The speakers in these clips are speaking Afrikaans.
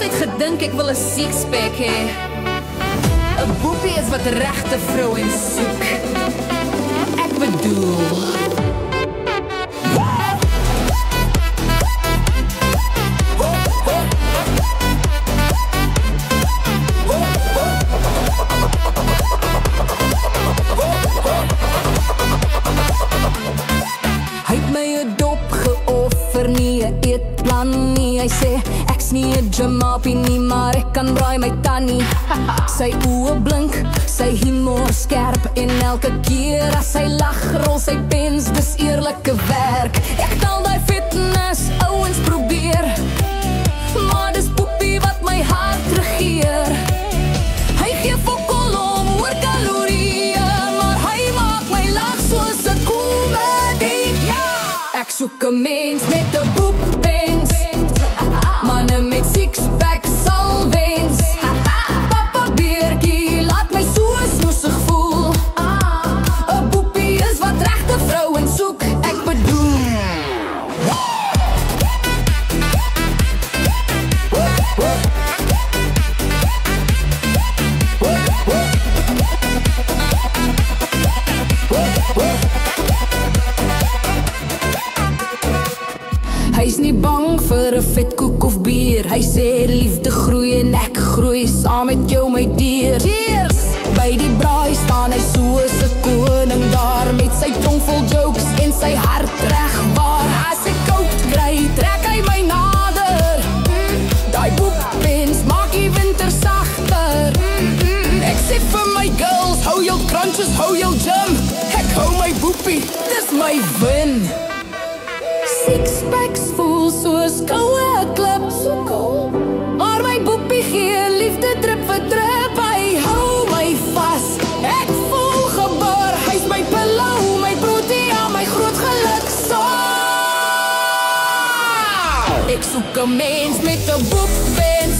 altyd gedink ek wil 'n sixpack hê. 'n Boepie is wat regte vrouens soek. Ek bedoel hy het my 'n dop geoffer, nie 'n eetplan nie. Hy sê ek's nie 'n jamapie nie, maar ek kan braai my tannie. Sy oë blink, sy humor skerp, en elke keer as sy lag, rol sy pens, dis eerlike werk. Ek tel daai fitness ouens probeer, maar dis Boepie wat my hart regeer. Hy gee fokol om oor kalorieë, maar hy maak my lag soos 'n komedie. Ek soek 'n mens met 'n boepens, manne met sixpack sal wens. Papa Beertjie laat my so snoesig voel. 'n Boepie is wat regte vrouens soek, ek bedoel. Hy's nie bang vir 'n vetkoek of bier. Hy sê liefde groei en ek groei saam met jou my dier. Cheers! By die braai staan hy soos 'n koning daar, met sy tong vol jokes en sy hart reg waar. As ek koud kry, trek hy my nader. Daai boepens maak die winter sagter. Ek sê vir my girls, hou jou crunches, hou jou gym. Ek hou my Boepie, dis my win. Sixpacks voel soos koue klip, maar my Boepie gee liefde drip vir drip. Hy hou my vas, ek voel gebar. Hy's my pillow, my protea, my groot geluksaal. Ek soek 'n mens met 'n boepens,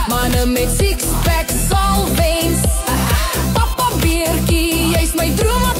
manne met sixpacks sal wens. Papa Beertjie, jy's my droom.